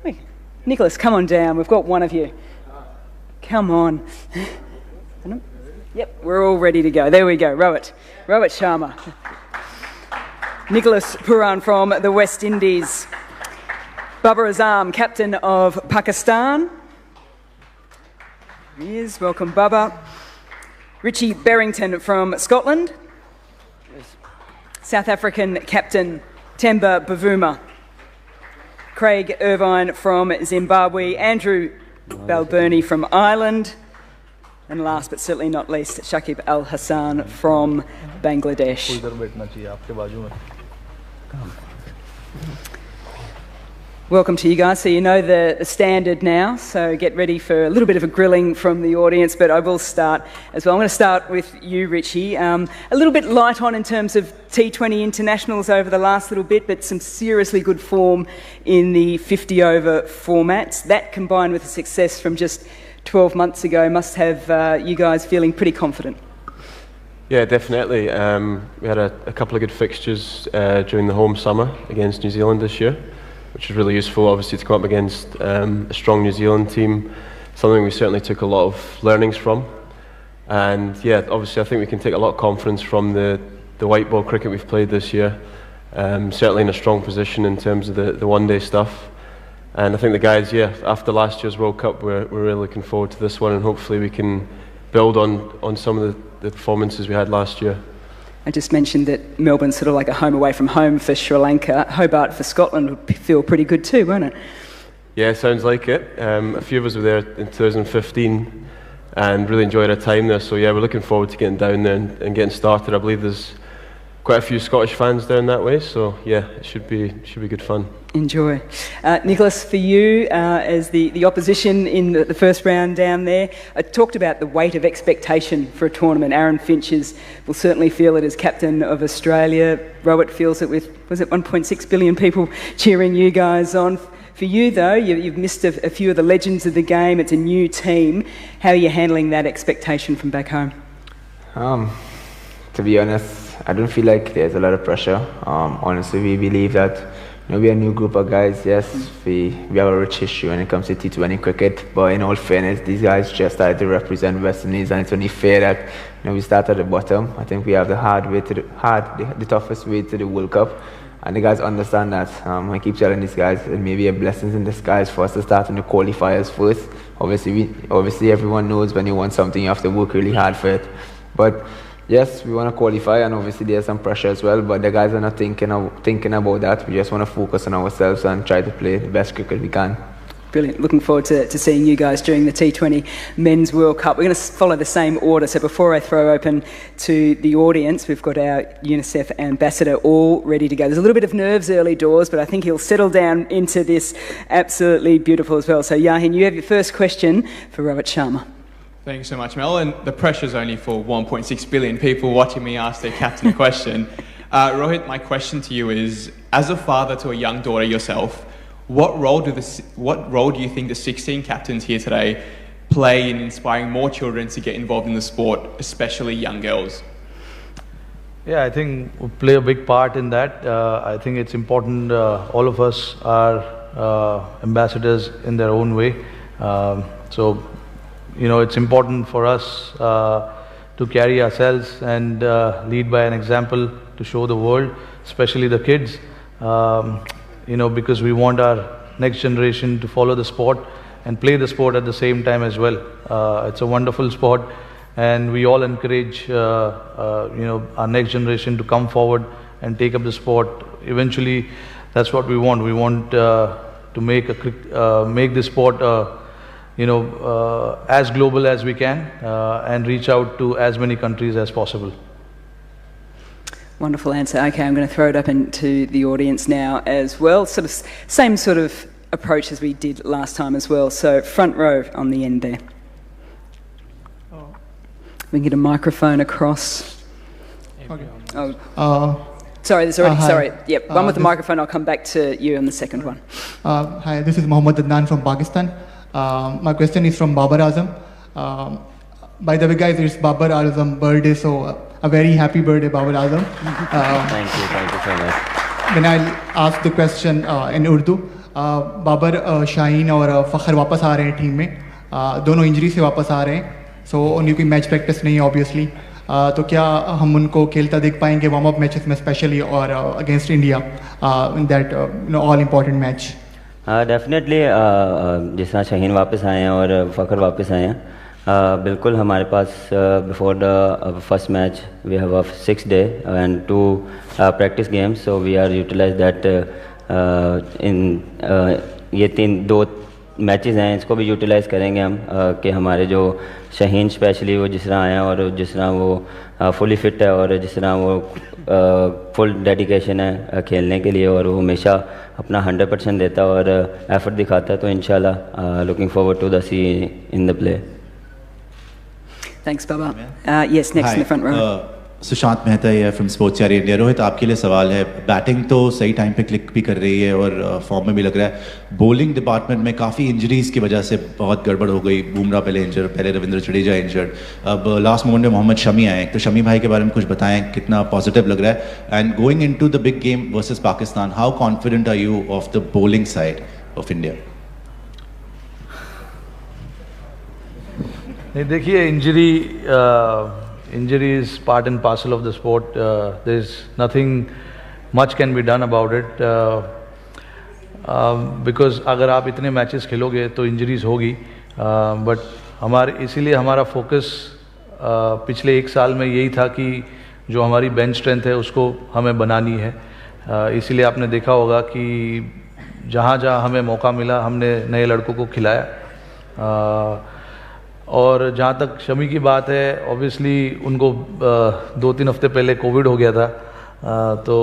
Hey, Nicholas, come on down. We've got one of you. Come on. Yep, we're all ready to go. There we go. Rohit Sharma. Nicholas Puran from the West Indies. Babar Azam, captain of Pakistan. Here he is. Welcome, Baba. Richie Berrington from Scotland. South African captain Temba Bavuma. Craig Irvine from Zimbabwe. Andrew Balbirnie from Ireland. And last but certainly not least, Shakib Al Hassan from Bangladesh. Welcome to you guys. So you know the standard now, so get ready for a little bit of a grilling from the audience, but I will start as well. I'm going to start with you, Richie. A little bit light on in terms of T20 internationals over the last little bit, but some seriously good form in the 50-over formats. That combined with the success from just 12 months ago must have you guys feeling pretty confident. Yeah, definitely. We had a couple of good fixtures during the home summer against New Zealand this year, which was really useful, obviously, to come up against a strong New Zealand team, something we certainly took a lot of learnings from. And yeah, obviously I think we can take a lot of confidence from the white ball cricket we've played this year, certainly in a strong position in terms of the one-day stuff. And I think the guys, yeah, after last year's World Cup, we're really looking forward to this one, and hopefully we can build on some of the performances we had last year. I just mentioned that Melbourne's sort of like a home away from home for Sri Lanka. Hobart for Scotland would feel pretty good too, won't it? Yeah, sounds like it. A few of us were there in 2015 and really enjoyed our time there. So yeah, we're looking forward to getting down there and getting started. I believe there's quite a few Scottish fans down that way. So yeah, it should be good fun. Enjoy. Nicholas, for you, as the opposition in the first round down there, I talked about the weight of expectation for a tournament. Aaron Finch will certainly feel it as captain of Australia. Rohit feels it with, was it 1.6 billion people cheering you guys on. For you, though, you've missed a few of the legends of the game. It's a new team. How are you handling that expectation from back home? To be honest, I don't feel like there's a lot of pressure. Honestly, we believe that we're a new group of guys. Yes, we have a rich history when it comes to T20 cricket, but in all fairness, these guys just started to represent West Indies, and it's only fair that we start at the bottom. I think we have the toughest way to the World Cup, and the guys understand that. I keep telling these guys it may be a blessing in disguise for us to start in the qualifiers first. Obviously, everyone knows when you want something, you have to work really hard for it. But yes, we want to qualify, and obviously there's some pressure as well, but the guys are not thinking about that. We just want to focus on ourselves and try to play the best cricket we can. Brilliant. Looking forward to seeing you guys during the T20 Men's World Cup. We're going to follow the same order, so before I throw open to the audience, we've got our UNICEF ambassador all ready to go. There's a little bit of nerves early doors, but I think he'll settle down into this absolutely beautiful as well. So Yahin, you have your first question for Rohit Sharma. Thank you so much, Mel. And the pressure's only for 1.6 billion people watching me ask their captain a question. Rohit, my question to you is, as a father to a young daughter yourself, what role do you think the 16 captains here today play in inspiring more children to get involved in the sport, especially young girls? Yeah, I think we play a big part in that. I think it's important. All of us are ambassadors in their own way. It's important for us to carry ourselves and lead by an example to show the world, especially the kids, because we want our next generation to follow the sport and play the sport at the same time as well. It's a wonderful sport, and we all encourage our next generation to come forward and take up the sport. Eventually, that's what we want. We want to make this sport as global as we can and reach out to as many countries as possible. Wonderful answer. Okay, I'm going to throw it up into the audience now as well. Same sort of approach as we did last time as well. So front row on the end there. We can get a microphone across. Okay. Sorry, there's already, sorry. Yep, one with the microphone. I'll come back to you on the second one. Hi, this is Mohammad Adnan from Pakistan. My question is from Babar Azam. By the way, guys, it's Babar Azam birthday, so a very happy birthday, Babar Azam. Thank you so much. when I ask the question in Urdu, Babar Shaheen और फ़खर वापस आ रहे हैं team में, दोनों injury से वापस आ रहे हैं, सो उनकी कोई मैच प्रैक्टिस नहीं है ऑब्वियसली, तो क्या हम उनको खेलता देख पाएंगे वार्म अप मैचेस में स्पेशली और against India in that all important match? Definitely जिस तरह शाहीन वापस आए हैं और फ़खर वापस आए हैं, बिल्कुल हमारे पास before the first match we have a 6 day and 2 practice games, so we are utilize that in ये 2 मैचेस हैं, इसको भी यूटिलाइज़ करेंगे हम कि हमारे जो शाहीन स्पेशली वो जिस तरह आए हैं और जिस तरह वो फुली फिट है और जिस तरह वो फुल डेडिकेशन है खेलने के लिए और वो हमेशा अपना 100% देता है और एफर्ट दिखाता है, तो इंशाल्लाह looking forward to the see in the play. Thanks, Baba. Yes, next in the front row. Sushant Mehta है फ्रॉम स्पोर्ट्स चार इंडिया. रोहित, आपके लिए सवाल है. बैटिंग तो सही टाइम पे क्लिक भी कर रही है और फॉर्म में भी लग रहा है. बॉलिंग डिपार्टमेंट में काफ़ी इंजरीज़ की वजह से बहुत गड़बड़ हो गई. बुमराह पहले इंजर्ड, पहले रविंद्र जडेजा इंजर्ड, अब लास्ट मोमेंट में मोहम्मद शमी आए. तो शमी भाई के बारे में कुछ बताएं, कितना पॉजिटिव लग रहा है? And going into the big game versus Pakistan, how confident are you of the bowling side of India? नहीं, देखिए, injury is part and parcel of the sport. There's nothing much can be done about it because अगर आप इतने matches खेलोगे तो injuries होगी, but इसीलिए हमारा फोकस पिछले 1 साल में यही था कि जो हमारी बेंच स्ट्रेंथ है उसको हमें बनानी है. इसीलिए आपने देखा होगा कि जहाँ जहाँ हमें मौका मिला हमने नए लड़कों को खिलाया. और जहाँ तक शमी की बात है, ऑब्वियसली उनको 2-3 हफ्ते पहले कोविड हो गया था, तो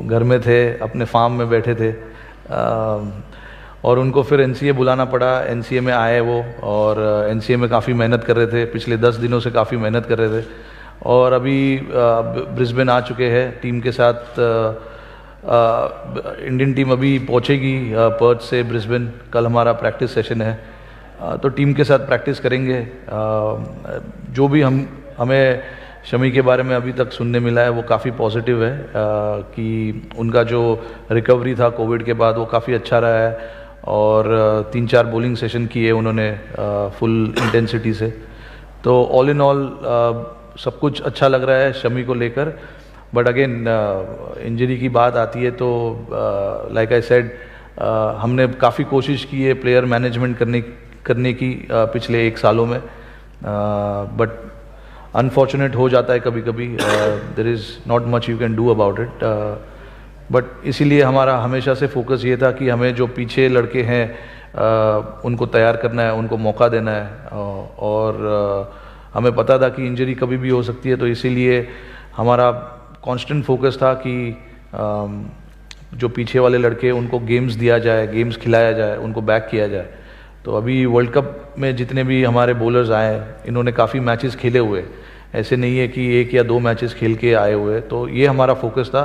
घर में थे, अपने फार्म में बैठे थे, और उनको फिर एनसीए बुलाना पड़ा. एनसीए में आए वो, और एनसीए में काफ़ी मेहनत कर रहे थे, पिछले 10 दिनों से काफ़ी मेहनत कर रहे थे, और अभी ब्रिस्बेन आ चुके हैं टीम के साथ. इंडियन टीम अभी पहुँचेगी पर्थ से ब्रिस्बेन. कल हमारा प्रैक्टिस सेशन है, तो टीम के साथ प्रैक्टिस करेंगे. जो भी हमें शमी के बारे में अभी तक सुनने मिला है वो काफ़ी पॉजिटिव है कि उनका जो रिकवरी था कोविड के बाद वो काफ़ी अच्छा रहा है, और 3-4 बॉलिंग सेशन किए उन्होंने फुल इंटेंसिटी से. तो ऑल इन ऑल सब कुछ अच्छा लग रहा है शमी को लेकर. बट अगेन इंजरी की बात आती है तो लाइक आई सेड, हमने काफ़ी कोशिश की है प्लेयर मैनेजमेंट करने की पिछले 1 सालों में, बट अनफॉर्चुनेट हो जाता है कभी कभी. There is not much you can do about it. But इसीलिए हमारा हमेशा से फोकस ये था कि हमें जो पीछे लड़के हैं उनको तैयार करना है, उनको मौका देना है, और हमें पता था कि इंजरी कभी भी हो सकती है, तो इसीलिए हमारा कांस्टेंट फोकस था कि जो पीछे वाले लड़के उनको गेम्स दिया जाए, गेम्स खिलाया जाए, उनको बैक किया जाए. तो अभी वर्ल्ड कप में जितने भी हमारे बॉलर्स आए, इन्होंने काफ़ी मैचेस खेले हुए, ऐसे नहीं है कि 1 या 2 मैचेस खेल के आए हुए. तो ये हमारा फोकस था,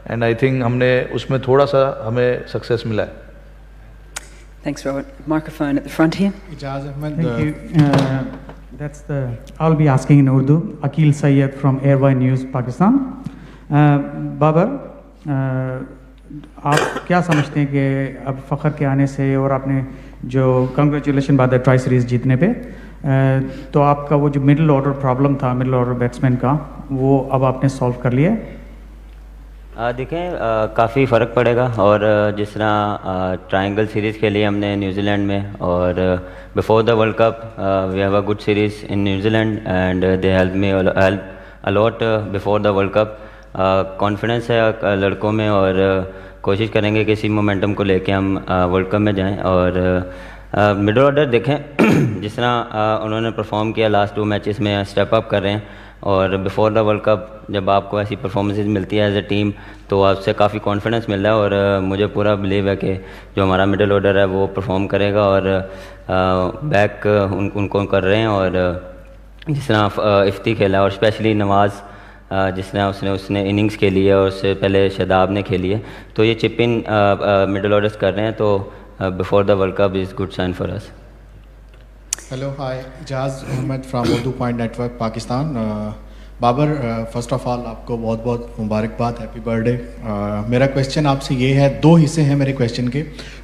एंड आई थिंक हमने उसमें थोड़ा सा हमें सक्सेस मिला है. Thanks, Robert. Microphone at the front here. Ijaz Ahmed. Thank you. I'll be asking in Urdu. Akil Sayyed from Airway News, Pakistan. Babar, आप क्या समझते हैं कि अब फ़खर के आने से और आपने जो कंग्रेचुलेशन बाद ट्राई सीरीज़ जीतने पे, तो आपका वो जो मिडिल ऑर्डर प्रॉब्लम था, मिडिल ऑर्डर बैट्समैन का, वो अब आपने सॉल्व कर लिया? देखें, काफ़ी फ़र्क पड़ेगा. और जिस तरह ट्रायंगल सीरीज़ खेली हमने न्यूजीलैंड में, और before the world cup we have a good series in New Zealand and they help me a lot before the world cup. Confidence है लड़कों में, और कोशिश करेंगे कि इसी मोमेंटम को लेके हम वर्ल्ड कप में जाएं. और मिडल ऑर्डर देखें जिस तरह उन्होंने परफॉर्म किया लास्ट 2 मैचेस में, स्टेप अप कर रहे हैं. और बिफोर द वर्ल्ड कप जब आपको ऐसी परफॉर्मेंसेस मिलती है एज ए टीम, तो आपसे काफ़ी कॉन्फिडेंस मिल रहा है, और मुझे पूरा बिलीव है कि जो हमारा मिडल ऑर्डर है वो परफॉर्म करेगा. और बैक उनको कर रहे हैं, और जिस तरह इफ्ती खेला, और स्पेशली नवाज़ जिस तरह उसने इनिंग्स खेली है, और उससे पहले शदाब ने खेली है, तो ये चिप इन मिडल ऑर्डर्स कर रहे हैं. तो before the world cup is good sign for us. Hello, hi, Ijaz Ahmed from Urdu Point Network, Pakistan. Babar, first of all आपको बहुत बहुत मुबारकबाद, हैप्पी बर्थडे। मेरा क्वेश्चन आपसे ये है, दो हिस्से हैं मेरे क्वेश्चन के।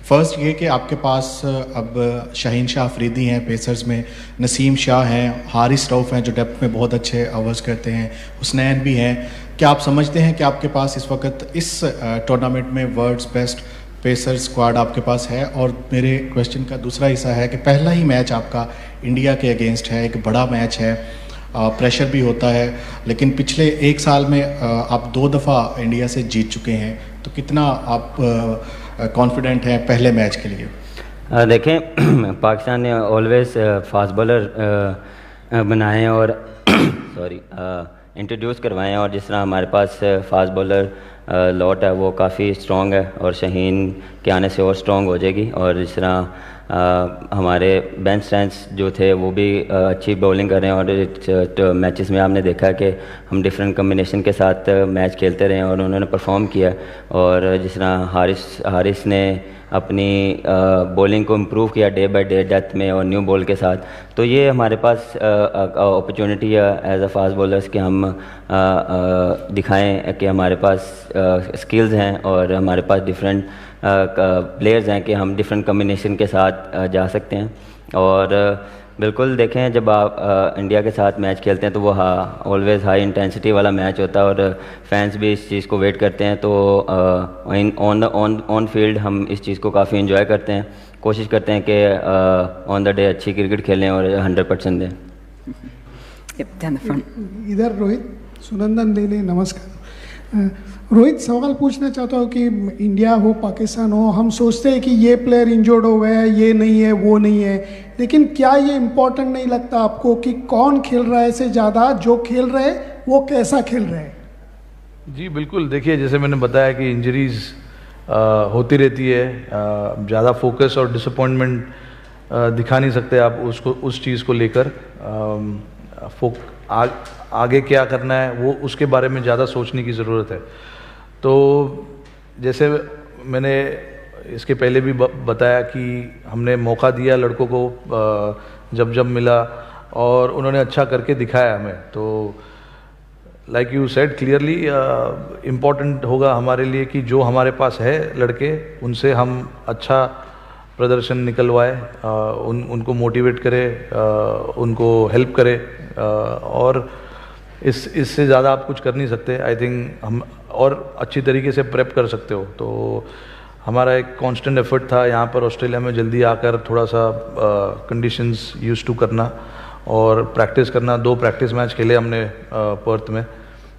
फर्स्ट ये कि आपके पास अब शाहीन शाह अफरीदी हैं पेसर्स में, नसीम शाह हैं, हारिस रऊफ़ हैं जो डेप्थ में बहुत अच्छे ओवर्स करते हैं, हुसनैन भी हैं। क्या आप समझते हैं कि आपके पास इस वक्त इस टूर्नामेंट में वर्ल्ड्स बेस्ट पेसर स्क्वाड आपके पास है? और मेरे क्वेश्चन का दूसरा हिस्सा है कि पहला ही मैच आपका इंडिया के अगेंस्ट है, एक बड़ा मैच है, प्रेशर भी होता है, लेकिन पिछले एक साल में आप 2 दफ़ा इंडिया से जीत चुके हैं, तो कितना आप कॉन्फिडेंट हैं पहले मैच के लिए? देखें, पाकिस्तान ने ऑलवेज फास्ट बॉलर बनाए और सॉरी इंट्रोड्यूस करवाए हैं, और जिस तरह हमारे पास फास्ट बॉलर लॉट है वो काफ़ी स्ट्रॉन्ग है और शाहीन के आने से और स्ट्रॉन्ग हो जाएगी। और जिस तरह हमारे बेंच स्ट्रेंथ्स जो थे वो भी अच्छी बॉलिंग कर रहे हैं, और मैचेस में आपने देखा कि हम डिफरेंट कम्बिनेशन के साथ मैच खेलते रहे और उन्होंने परफॉर्म किया। और जिस तरह हारिस ने अपनी बॉलिंग को इम्प्रूव किया डे बाय डे डेथ में और न्यू बॉल के साथ, तो ये हमारे पास अपॉर्चुनिटी है एज अ फास्ट बॉलर्स कि हम दिखाएं कि हमारे पास स्किल्स हैं और हमारे पास डिफरेंट प्लेयर्स हैं कि हम डिफरेंट कम्बिनेशन के साथ जा सकते हैं। और बिल्कुल देखें, जब आप इंडिया के साथ मैच खेलते हैं तो वो ऑलवेज हाई इंटेंसिटी वाला मैच होता है और फैंस भी इस चीज़ को वेट करते हैं। तो ऑन फील्ड हम इस चीज़ को काफ़ी इंजॉय करते हैं, कोशिश करते हैं कि ऑन द डे अच्छी क्रिकेट खेलें और 100% दें। इधर रोहित सुनंदन देले, नमस्कार। रोहित, सवाल पूछना चाहता हूँ कि इंडिया हो पाकिस्तान हो, हम सोचते हैं कि ये प्लेयर इंजर्ड हो गया है, ये नहीं है, वो नहीं है, लेकिन क्या ये इम्पोर्टेंट नहीं लगता आपको कि कौन खेल रहा है से ज़्यादा जो खेल रहे हैं वो कैसा खेल रहे हैं? जी बिल्कुल, देखिए जैसे मैंने बताया कि इंजरीज होती रहती है, ज़्यादा फोकस और डिसअपॉइंटमेंट दिखा नहीं सकते आप उसको, उस चीज़ को लेकर। आगे क्या करना है वो उसके बारे में ज़्यादा सोचने की ज़रूरत है। तो जैसे मैंने इसके पहले भी बताया कि हमने मौका दिया लड़कों को जब जब मिला और उन्होंने अच्छा करके दिखाया हमें। तो like you said clearly, important होगा हमारे लिए कि जो हमारे पास है लड़के, उनसे हम अच्छा प्रदर्शन निकलवाए, उनको मोटिवेट करें, उनको हेल्प करें, और इससे ज़्यादा आप कुछ कर नहीं सकते। आई थिंक हम और अच्छी तरीके से प्रेप कर सकते हो। तो हमारा एक कांस्टेंट एफर्ट था यहाँ पर ऑस्ट्रेलिया में जल्दी आकर थोड़ा सा कंडीशंस यूज टू करना और प्रैक्टिस करना। 2 प्रैक्टिस मैच खेले हमने पर्थ में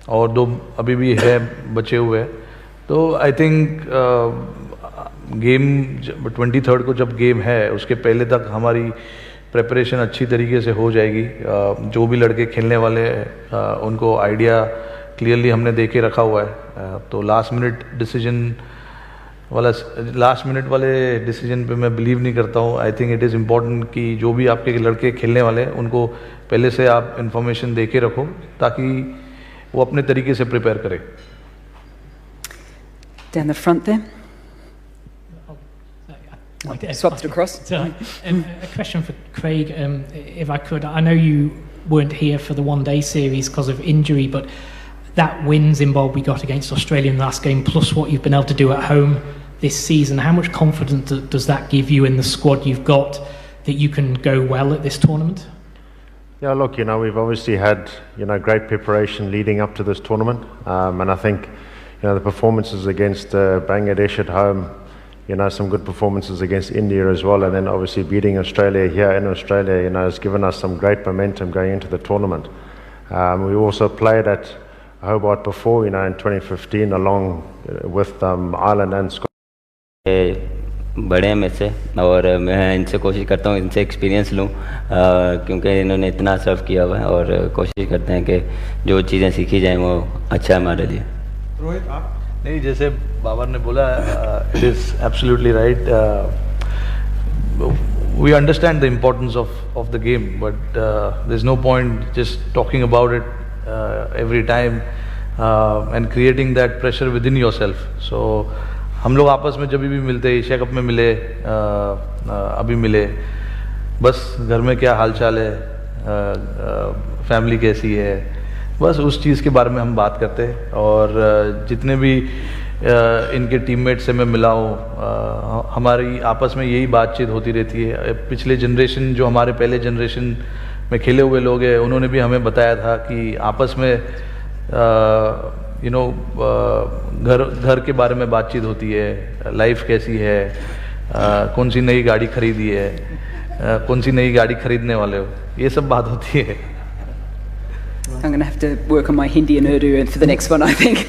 और 2 अभी भी है बचे हुए। तो आई थिंक गेम 23rd को जब गेम है उसके पहले तक हमारी प्रिपरेशन अच्छी तरीके से हो जाएगी। जो भी लड़के खेलने वाले हैं उनको आइडिया क्लियरली हमने दे के रखा हुआ है। तो लास्ट मिनट वाले डिसीजन पे मैं बिलीव नहीं करता हूँ। I think it is important कि जो भी आपके लड़के खेलने वाले हैं उनको पहले से आप इंफॉर्मेशन दे के रखो ताकि वो अपने तरीके से प्रिपेयर करें। Down the front there. Swapped across. So, a question for Craig, if I could. I know you weren't here for the one-day series because of injury, but that win Zimbabwe got against Australia in the last game, plus what you've been able to do at home this season, how much confidence does that give you in the squad you've got that you can go well at this tournament? Yeah, look, we've obviously had, great preparation leading up to this tournament, and I think, the performances against Bangladesh at home, some good performances against India as well, and then obviously beating Australia here in Australia, has given us some great momentum going into the tournament. We also played at Hobart before, in 2015, along with Ireland and Scotland. बड़े हैं मेरे से और मैं इनसे कोशिश करता हूँ इनसे एक्सपीरियंस लूँ क्योंकि इन्होंने इतना सर्व किया हुआ है और कोशिश करते हैं कि जो चीज़ें सीखी जाएं वो अच्छा है हमारे लिए। रोहित आप नहीं, जैसे बाबर ने बोला, it is absolutely right. we understand the importance of the game, but there's no point just talking about it every time and creating that pressure within yourself. So हम लोग आपस में जब भी मिलते, एशिया कप में मिले, अभी मिले, बस घर में क्या हाल चाल है, फैमिली कैसी है, बस उस चीज़ के बारे में हम बात करते हैं। और जितने भी इनके टीममेट से मैं मिला हूँ, हमारी आपस में यही बातचीत होती रहती है। पिछले जनरेशन, जो हमारे पहले जनरेशन में खेले हुए लोग हैं, उन्होंने भी हमें बताया था कि आपस में घर के बारे में बातचीत होती है, लाइफ कैसी है, कौन सी नई गाड़ी खरीदी है, कौन सी नई गाड़ी खरीदने वाले हो, ये सब बात होती है। I'm going to have to work on my Hindi and Urdu for the next one, I think.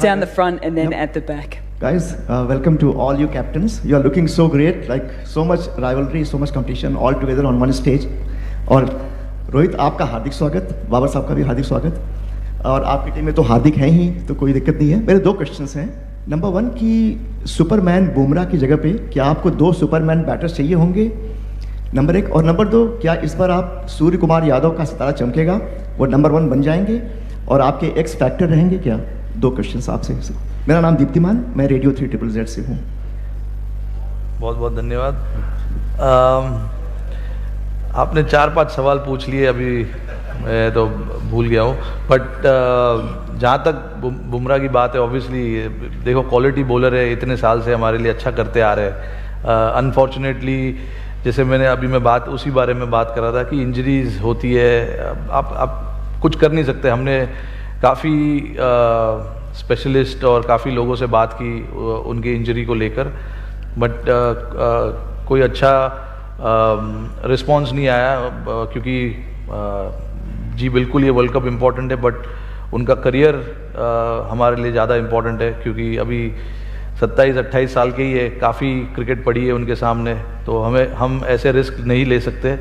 Down the front and then at the back. Guys, welcome to all you captains. You are looking so great, like so much rivalry, so much competition, all together on one stage. और रोहित, आपका हार्दिक स्वागत, बाबर साहब का भी हार्दिक स्वागत। और आपकी team में तो हार्दिक है ही, तो कोई दिक्कत नहीं है। मेरे दो क्वेश्चंस हैं। नंबर 1 कि सुपरमैन बुमराह की जगह पे क्या आपको 2 सुपरमैन बैटर्स चाहिए होंगे? नंबर 1। और नंबर 2, क्या इस बार आप सूर्य कुमार यादव का सितारा चमकेगा, वो नंबर 1 बन जाएंगे और आपके एक्स फैक्टर रहेंगे क्या? 2 क्वेश्चंस आपसे। मेरा नाम दीप्तिमान, मैं रेडियो 3ZZZ से हूँ। बहुत बहुत धन्यवाद। आपने 4-5 सवाल पूछ लिए, अभी मैं तो भूल गया हूँ। बट जहाँ तक बुमराह की बात है, ऑब्वियसली देखो क्वालिटी बॉलर है, इतने साल से हमारे लिए अच्छा करते आ रहे हैं। अनफॉर्चुनेटली जैसे मैं बात उसी बारे में बात कर रहा था कि इंजरीज होती है, आप कुछ कर नहीं सकते। हमने काफ़ी स्पेशलिस्ट और काफ़ी लोगों से बात की उनके इंजरी को लेकर, बट कोई अच्छा रिस्पॉन्स नहीं आया, क्योंकि जी बिल्कुल ये वर्ल्ड कप इम्पॉर्टेंट है, बट उनका करियर हमारे लिए ज़्यादा इम्पॉर्टेंट है, क्योंकि अभी 27-28 साल के ही है, काफ़ी क्रिकेट पड़ी है उनके सामने, तो हम ऐसे रिस्क नहीं ले सकते।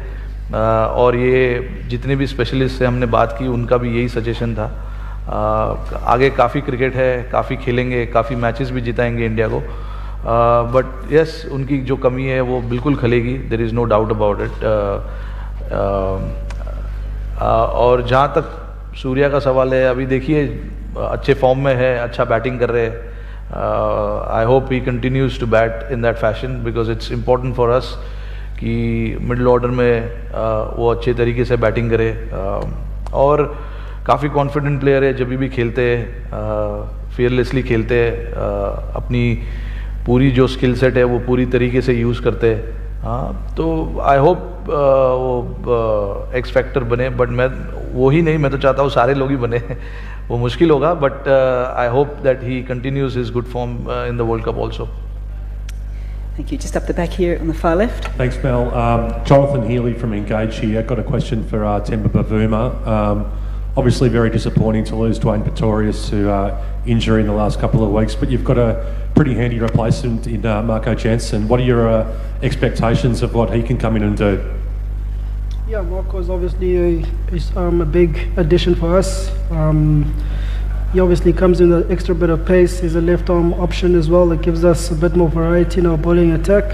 और ये जितने भी स्पेशलिस्ट से हमने बात की, उनका भी यही सजेशन था। आगे काफ़ी क्रिकेट है, काफ़ी खेलेंगे, काफ़ी मैचेस भी जिताएंगे इंडिया को, बट यस उनकी जो कमी है वो बिल्कुल खलेगी, there is no doubt about it. और जहाँ तक सूर्या का सवाल है, अभी देखिए अच्छे फॉर्म में है, अच्छा बैटिंग कर रहे हैं। I hope he continues to bat in that fashion because it's important for us कि मिडिल ऑर्डर में वो अच्छे तरीके से बैटिंग करे। और काफ़ी कॉन्फिडेंट प्लेयर है, जब भी खेलते हैं फियरलेसली खेलते हैं, अपनी पूरी जो स्किल सेट है वो पूरी तरीके से यूज़ करते हैं। हाँ, तो आई होप वो एक्स फैक्टर बने, बट मैं वो ही नहीं, मैं तो चाहता हूँ सारे लोग ही बने। वो मुश्किल होगा, but I hope that he continues his good form in the world cup also. Thank you. Just up the back here on the far left. Thanks, Mel. Jonathan Healy from Engage here. Got a question for Temba Bavuma. Obviously very disappointing to lose Dwayne Pretorius to injury in the last couple of weeks, but you've got a pretty handy replacement in Marco Jansen. What are your expectations of what he can come in and do? Yeah, Marco is obviously a big addition for us. He obviously comes in with an extra bit of pace. He's a left arm option as well. That gives us a bit more variety in our bowling attack.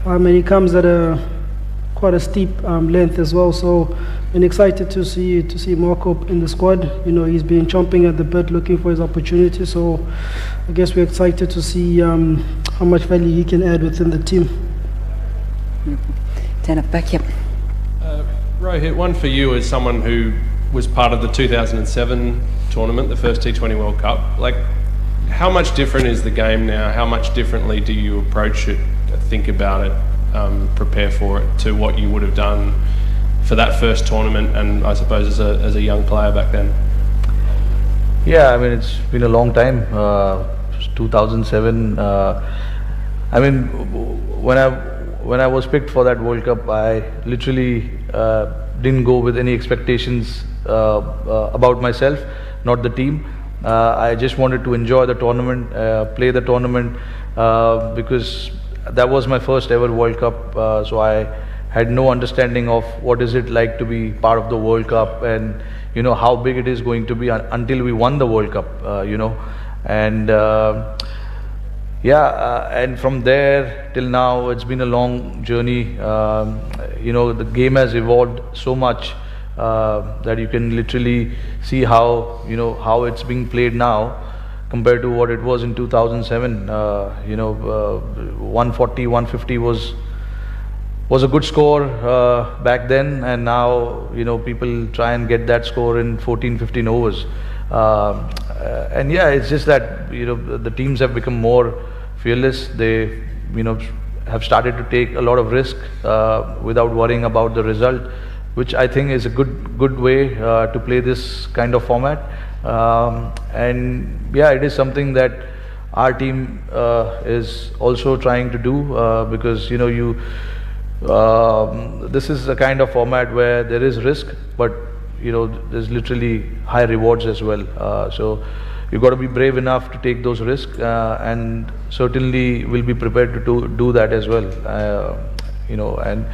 And he comes at quite a steep length as well. So I'm excited to see Marco in the squad. You know, he's been chomping at the bit, looking for his opportunity. So I guess we're excited to see how much value he can add within the team. Down at back, yep. Rohit, one for you as someone who was part of the 2007 tournament, the first T20 World Cup. Like, how much different is the game now? How much differently do you approach it, think about it, prepare for it, to what you would have done for that first tournament, and I suppose as a young player back then? Yeah, I mean, it's been a long time. 2007. I mean, when I was picked for that World Cup, I literally didn't go with any expectations about myself, not the team. I just wanted to enjoy the tournament, play the tournament, because that was my first ever World Cup. So I had no understanding of what is it like to be part of the World Cup, and you know how big it is going to be until we won the World Cup. You know, and and from there till now, it's been a long journey. You know, the game has evolved so much that you can literally see how it's being played now compared to what it was in 2007. 140, 150 was was a good score back then, and now people try and get that score in 14, 15 overs. And yeah, it's just that the teams have become more fearless. They have started to take a lot of risk without worrying about the result, which I think is a good way to play this kind of format. And yeah, it is something that our team is also trying to do, because this is a kind of format where there is risk, but there's literally high rewards as well. So you've got to be brave enough to take those risks, and certainly will be prepared to do that as well. And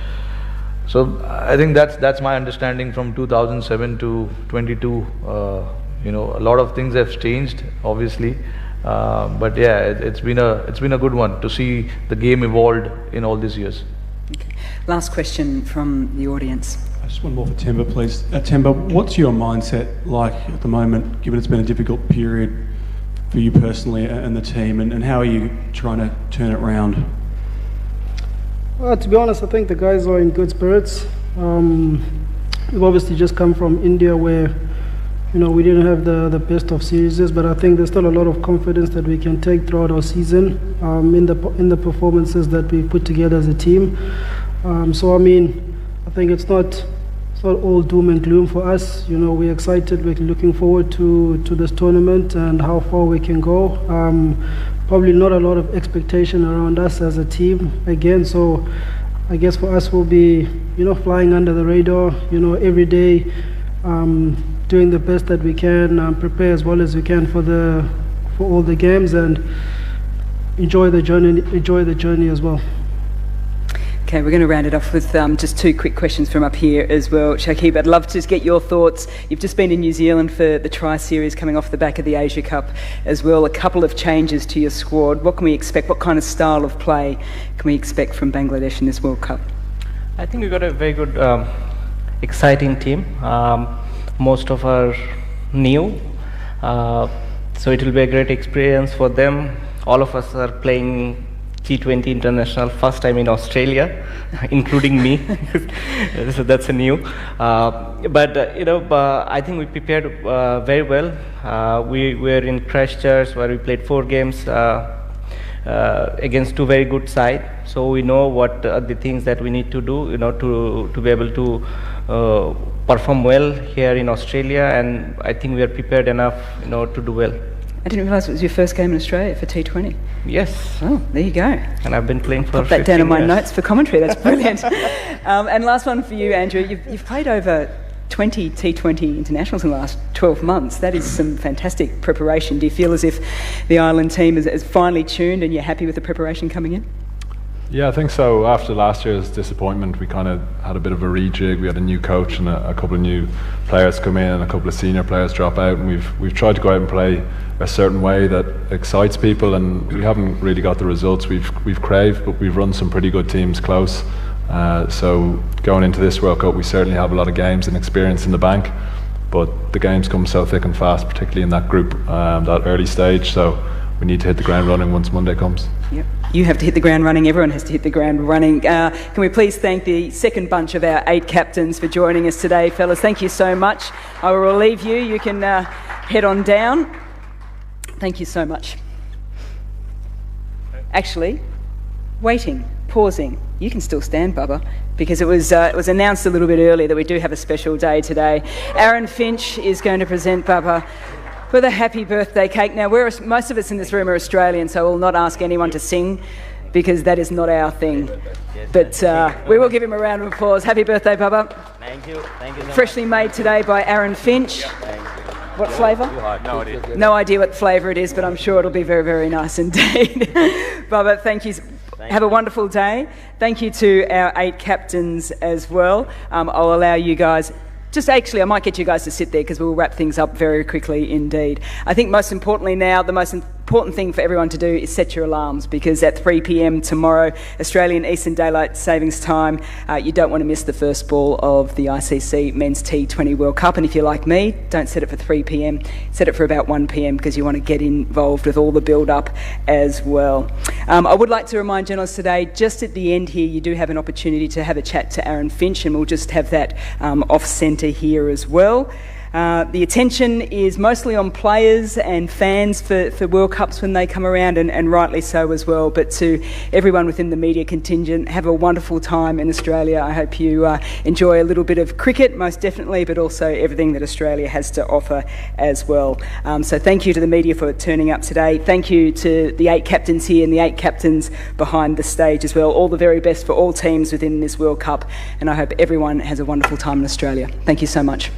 so I think that's my understanding from 2007 to 22. A lot of things have changed, obviously, but yeah, it's been a good one to see the game evolved in all these years. Okay. Last question from the audience. Just one more for Temba, please. Temba, what's your mindset like at the moment, given it's been a difficult period for you personally and the team, and how are you trying to turn it around? Well, to be honest, I think the guys are in good spirits. We've obviously just come from India, where we didn't have the best of series, but I think there's still a lot of confidence that we can take throughout our season in the performances that we put together as a team. So I think it's not all doom and gloom for us. We're excited. We're looking forward to this tournament and how far we can go. Probably not a lot of expectation around us as a team again. So I guess for us, we'll be flying under the radar. Every day, doing the best that we can, prepare as well as we can for all the games, and enjoy the journey as well. Okay, we're going to round it off with just two quick questions from up here as well. Shakib, I'd love to just get your thoughts. You've just been in New Zealand for the Tri-Series, coming off the back of the Asia Cup as well. A couple of changes to your squad. What can we expect? What kind of style of play can we expect from Bangladesh in this World Cup? I think we've got a very good, exciting team. Most of are new, so it will be a great experience for them. All of us are playing T20 International first time in Australia, including me. So that's a new. But I think we prepared very well. We were in Christchurch, where we played 4 games against 2 very good sides. So we know what are the things that we need to do, to be able to perform well here in Australia. And I think we are prepared enough, to do well. I didn't realise it was your first game in Australia for T20. Yes. Oh, there you go. And I've been playing for Pop that down in my years. notes for commentary. That's brilliant. And last one for you, Andrew. You've played over 20 T20 internationals in the last 12 months. That is some fantastic preparation. Do you feel as if the Ireland team is finely tuned and you're happy with the preparation coming in? Yeah, I think so. After last year's disappointment, we kind of had a bit of a rejig. We had a new coach and a couple of new players come in and a couple of senior players drop out, and we've tried to go out and play a certain way that excites people, and we haven't really got the results we've craved, but we've run some pretty good teams close. So going into this World Cup, we certainly have a lot of games and experience in the bank, but the games come so thick and fast, particularly in that group, that early stage. So we need to hit the ground running once Monday comes. Yep. You have to hit the ground running. Everyone has to hit the ground running. Can we please thank the second bunch of our 8 captains for joining us today, fellas? Thank you so much. I will relieve you. You can head on down. Thank you so much. Actually, waiting, pausing. You can still stand, Bubba, because it was announced a little bit earlier that we do have a special day today. Aaron Finch is going to present Bubba with a happy birthday cake. Now, most of us in this room are Australian, so we'll not ask anyone to sing, because that is not our thing. But we will give him a round of applause. Happy birthday, Bubba. Thank you. Thank you so Freshly made today by Aaron Finch. What flavour? No idea. No idea what flavour it is, but I'm sure it'll be very, very nice indeed. Bubba, thank you. Have a wonderful day. Thank you to our 8 captains as well. I'll allow you guys... I might get you guys to sit there, because we'll wrap things up very quickly indeed. I think most importantly now, the most important thing for everyone to do is set your alarms, because at 3 p.m. tomorrow, Australian Eastern Daylight Savings Time, you don't want to miss the first ball of the ICC Men's T20 World Cup. And if you're like me, don't set it for 3 p.m, set it for about 1 p.m, because you want to get involved with all the build-up as well. I would like to remind journalists today, just at the end here, you do have an opportunity to have a chat to Aaron Finch, and we'll just have that off-centre here as well. The attention is mostly on players and fans for World Cups when they come around, and rightly so as well. But to everyone within the media contingent, have a wonderful time in Australia. I hope you enjoy a little bit of cricket, most definitely, but also everything that Australia has to offer as well. So thank you to the media for turning up today. Thank you to the 8 captains here and the 8 captains behind the stage as well. All the very best for all teams within this World Cup, and I hope everyone has a wonderful time in Australia. Thank you so much.